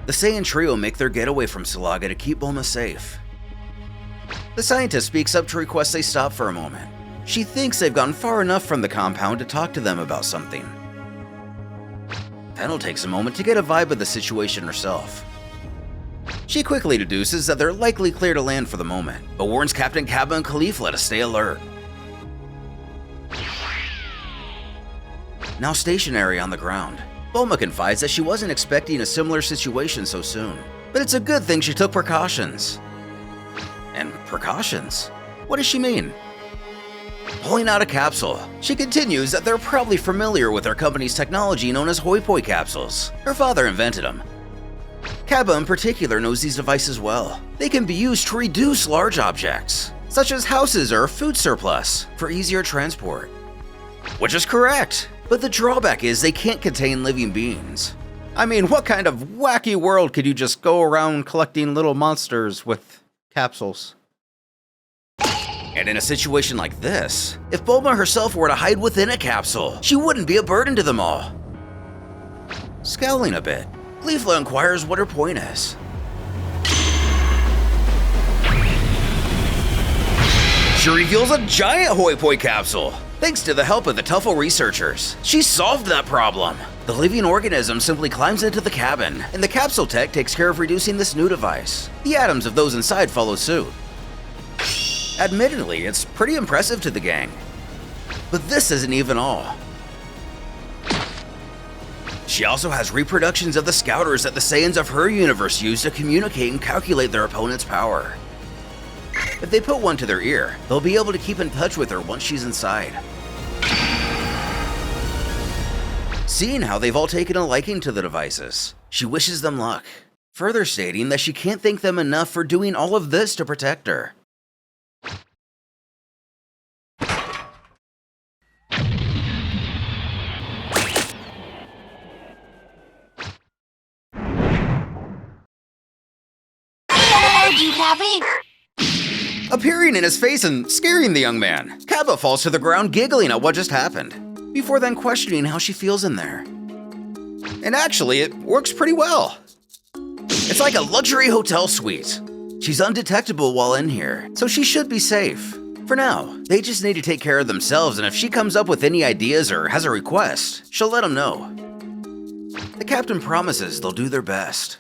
The Saiyan trio make their getaway from Salaga to keep Bulma safe. The scientist speaks up to request they stop for a moment. She thinks they've gone far enough from the compound to talk to them about something. Fennel takes a moment to get a vibe of the situation herself. She quickly deduces that they're likely clear to land for the moment, but warns Captain Cabba and Caulifla to stay alert. Now stationary on the ground, Bulma confides that she wasn't expecting a similar situation so soon, but it's a good thing she took precautions. And precautions? What does she mean? Pulling out a capsule, she continues that they're probably familiar with our company's technology known as hoi poi capsules. Her father invented them. Cabba in particular knows these devices well. They can be used to reduce large objects, such as houses or food surplus, for easier transport. Which is correct, but the drawback is they can't contain living beings. I mean, what kind of wacky world could you just go around collecting little monsters with capsules? And in a situation like this, if Bulma herself were to hide within a capsule, she wouldn't be a burden to them all. Scowling a bit, Caulifla inquires what her point is. She reveals a giant hoi poi capsule. Thanks to the help of the Tuffle researchers, she solved that problem. The living organism simply climbs into the cabin, and the capsule tech takes care of reducing this new device. The atoms of those inside follow suit. Admittedly, it's pretty impressive to the gang. But this isn't even all. She also has reproductions of the scouters that the Saiyans of her universe use to communicate and calculate their opponent's power. If they put one to their ear, they'll be able to keep in touch with her once she's inside. Seeing how they've all taken a liking to the devices, she wishes them luck, further stating that she can't thank them enough for doing all of this to protect her. Appearing in his face and scaring the young man, Cabba falls to the ground giggling at what just happened, before then questioning how she feels in there. And actually, it works pretty well. It's like a luxury hotel suite. She's undetectable while in here, so she should be safe. For now, they just need to take care of themselves, and if she comes up with any ideas or has a request, she'll let them know. The captain promises they'll do their best.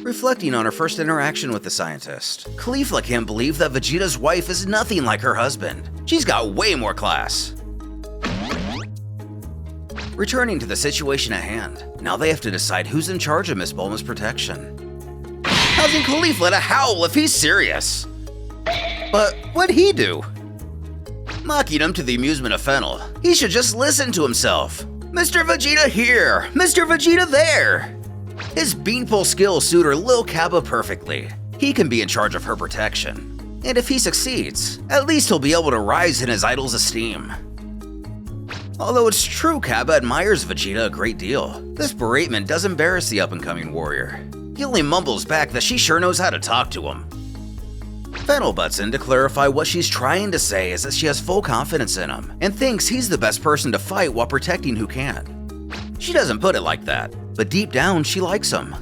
Reflecting on her first interaction with the scientist, Caulifla can't believe that Vegeta's wife is nothing like her husband. She's got way more class. Returning to the situation at hand, now they have to decide who's in charge of Miss Bulma's protection. Causing Caulifla to howl if he's serious. But what'd he do? Mocking him to the amusement of Fennel, he should just listen to himself. Mr. Vegeta here, Mr. Vegeta there. His beanpole skills suit her Lil Cabba perfectly. He can be in charge of her protection. And if he succeeds, at least he'll be able to rise in his idol's esteem. Although it's true Cabba admires Vegeta a great deal, this beratement does embarrass the up-and-coming warrior. He only mumbles back that she sure knows how to talk to him. Fennel butts in to clarify what she's trying to say is that she has full confidence in him, and thinks he's the best person to fight while protecting who can't. She doesn't put it like that, but deep down she likes him.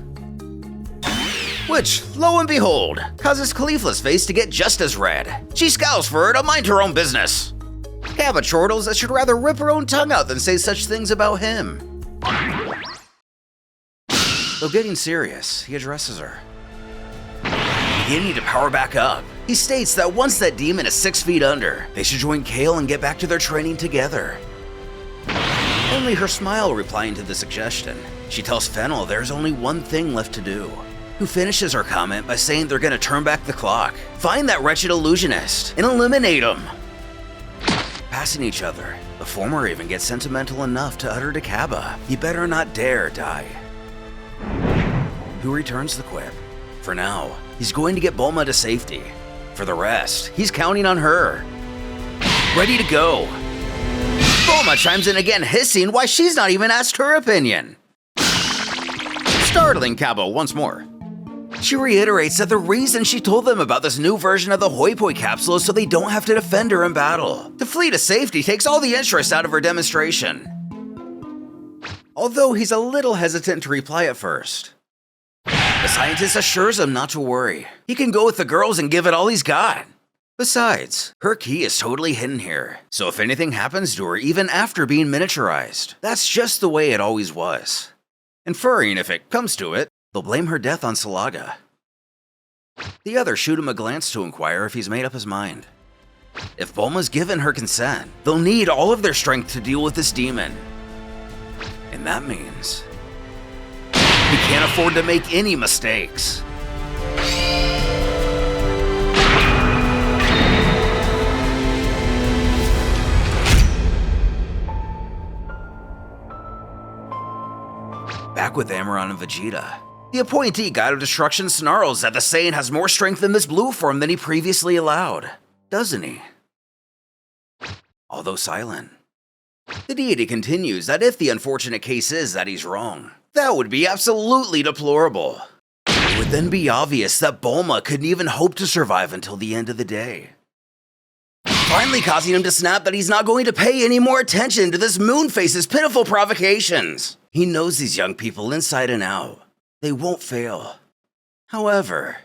Which, lo and behold, causes Caulifla's face to get just as red. She scowls for her to mind her own business. Cabba chortles that she'd rather rip her own tongue out than say such things about him. Though getting serious, he addresses her. Beginning to power back up, he states that once that demon is 6 feet under, they should join Kell and get back to their training together. Only her smile replying to the suggestion. She tells Fennel there's only one thing left to do, who finishes her comment by saying they're gonna turn back the clock, find that wretched illusionist, and eliminate him. Passing each other, the former even gets sentimental enough to utter to Cabba, "You better not dare die." Who returns the quip. For now, he's going to get Bulma to safety. For the rest, he's counting on her. Ready to go. Bulma chimes in again, hissing why she's not even asked her opinion. Startling Cabba once more. She reiterates that the reason she told them about this new version of the hoi poi capsule is so they don't have to defend her in battle. To flee to safety takes all the interest out of her demonstration. Although he's a little hesitant to reply at first. The scientist assures him not to worry. He can go with the girls and give it all he's got. Besides, her key is totally hidden here, so if anything happens to her even after being miniaturized, that's just the way it always was. Inferring, if it comes to it, they'll blame her death on Salaga. The others shoot him a glance to inquire if he's made up his mind. If Bulma's given her consent, they'll need all of their strength to deal with this demon. And that means he can't afford to make any mistakes. Back with Amaron and Vegeta, the appointee God of Destruction snarls that the Saiyan has more strength in this blue form than he previously allowed, doesn't he? Although silent. The deity continues that if the unfortunate case is that he's wrong, that would be absolutely deplorable. It would then be obvious that Bulma couldn't even hope to survive until the end of the day. Finally causing him to snap that he's not going to pay any more attention to this Moonface's pitiful provocations. He knows these young people inside and out. They won't fail. However,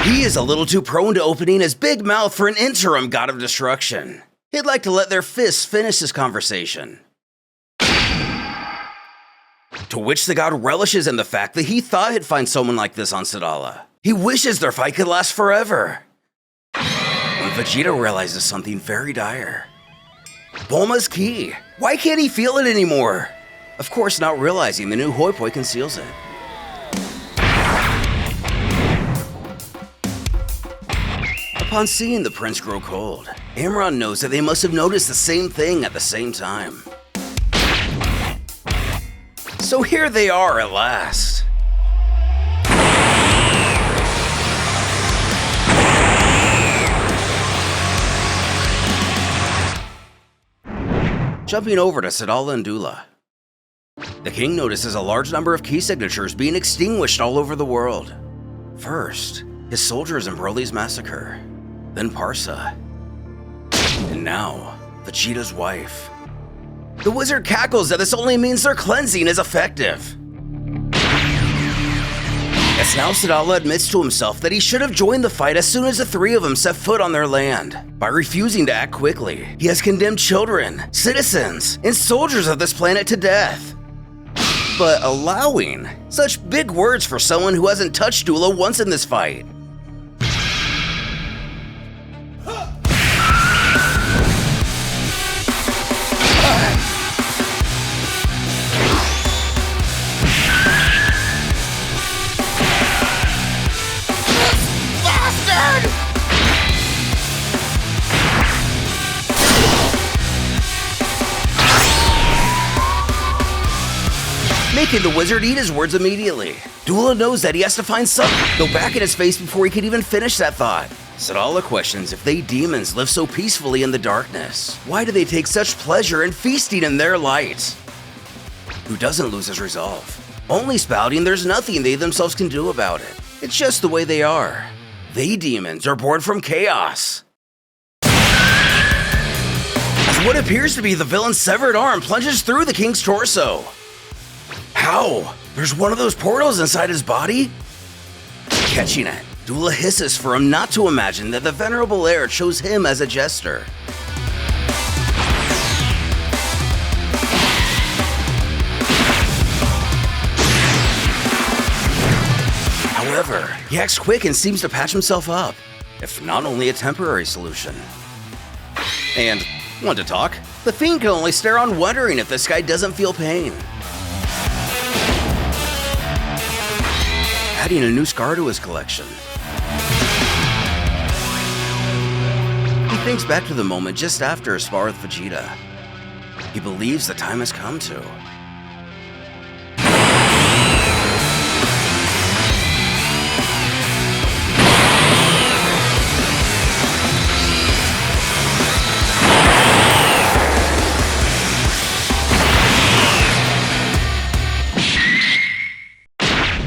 he is a little too prone to opening his big mouth for an interim God of Destruction. He'd like to let their fists finish this conversation. To which the god relishes in the fact that he thought he'd find someone like this on Sadala. He wishes their fight could last forever. When Vegeta realizes something very dire. Bulma's key. Why can't he feel it anymore? Of course, not realizing the new Hoi Poi conceals it. Upon seeing the prince grow cold, Amaron knows that they must have noticed the same thing at the same time. So here they are at last. Jumping over to Sadala and Dula. The king notices a large number of key signatures being extinguished all over the world. First, his soldiers in Broly's massacre, then Parsa, and now, Vegeta's wife. The wizard cackles that this only means their cleansing is effective. As now Sadala admits to himself that he should have joined the fight as soon as the three of them set foot on their land. By refusing to act quickly, he has condemned children, citizens, and soldiers of this planet to death. But allowing such big words for someone who hasn't touched Dula once in this fight. Making the wizard eat his words immediately. Dula knows that he has to find something, go back in his face before he can even finish that thought. Sadala questions if they demons live so peacefully in the darkness. Why do they take such pleasure in feasting in their light? Who doesn't lose his resolve, only spouting there's nothing they themselves can do about it. It's just the way they are. They demons are born from chaos. As what appears to be the villain's severed arm plunges through the king's torso. How? There's one of those portals inside his body? Catching it, Dula hisses for him not to imagine that the venerable heir chose him as a jester. However, he acts quick and seems to patch himself up, if not only a temporary solution. And, want to talk? The fiend can only stare on wondering if this guy doesn't feel pain. Adding a new scar to his collection. He thinks back to the moment just after his spar with Vegeta. He believes the time has come to.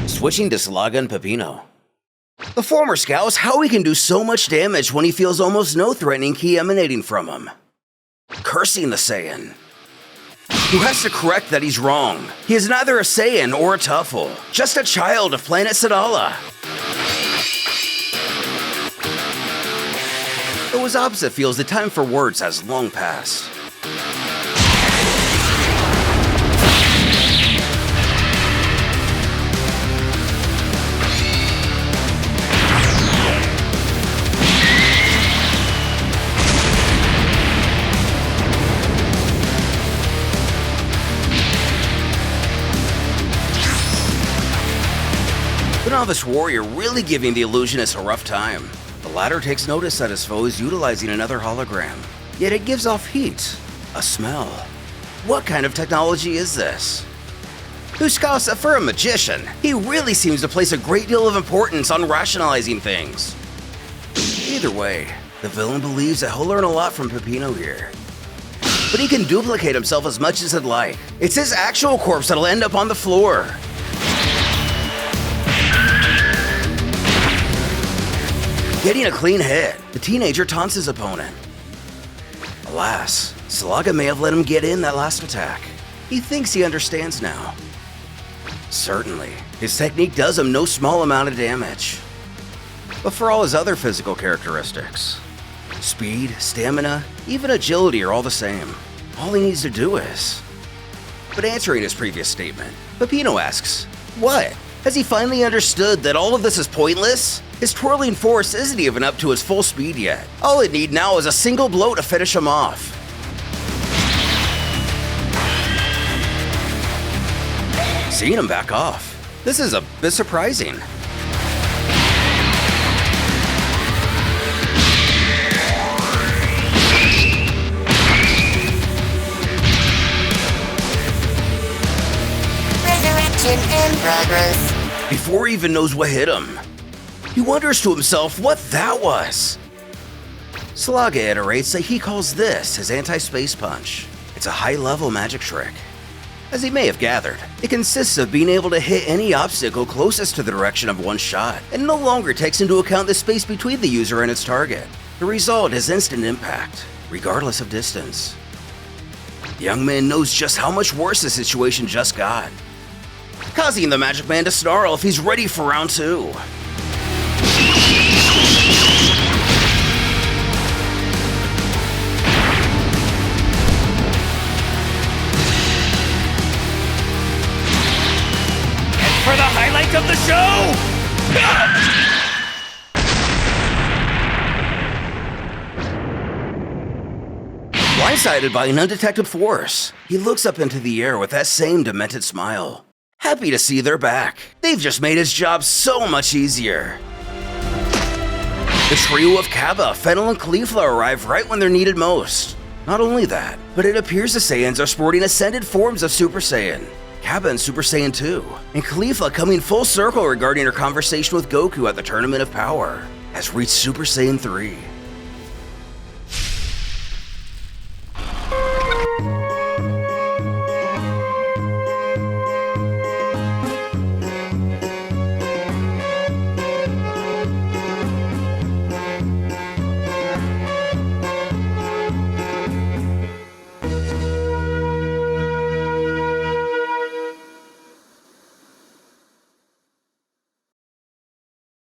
Switching to Salaga and Pipino. The former scows how he can do so much damage when he feels almost no threatening ki emanating from him. Cursing the Saiyan. who has to correct that he's wrong. He is neither a Saiyan or a Tuffle, just a child of planet Sadala. Though his opposite feels the time for words has long passed. The novice warrior really giving the illusionist a rough time. The latter takes notice that his foe is utilizing another hologram, yet it gives off heat, a smell. What kind of technology is this? Huskasa, for a magician, he really seems to place a great deal of importance on rationalizing things. Either way, the villain believes that he'll learn a lot from Pipino here. But he can duplicate himself as much as he'd like. It's his actual corpse that'll end up on the floor. Getting a clean hit, the teenager taunts his opponent. Alas, Salaga may have let him get in that last attack. He thinks he understands now. Certainly, his technique does him no small amount of damage. But for all his other physical characteristics, speed, stamina, even agility are all the same. All he needs to do is... But answering his previous statement, Pipino asks, what? Has he finally understood that all of this is pointless? His twirling force isn't even up to his full speed yet. All it needs now is a single blow to finish him off. Seeing him back off, this is a bit surprising. Resurrection in progress. Before he even knows what hit him, he wonders to himself what that was. Salaga iterates that he calls this his anti-space punch. It's a high-level magic trick. As he may have gathered, it consists of being able to hit any obstacle closest to the direction of one shot, and no longer takes into account the space between the user and its target. The result is instant impact, regardless of distance. The young man knows just how much worse the situation just got, causing the Magic Man to snarl if he's ready for round 2. For the highlight of the show! Blindsided by an undetected force, he looks up into the air with that same demented smile. Happy to see they're back. They've just made his job so much easier. The trio of Cabba, Fennel, and Caulifla arrive right when they're needed most. Not only that, but it appears the Saiyans are sporting ascended forms of Super Saiyan. Cabba in Super Saiyan 2, and Caulifla coming full circle regarding her conversation with Goku at the Tournament of Power, has reached Super Saiyan 3.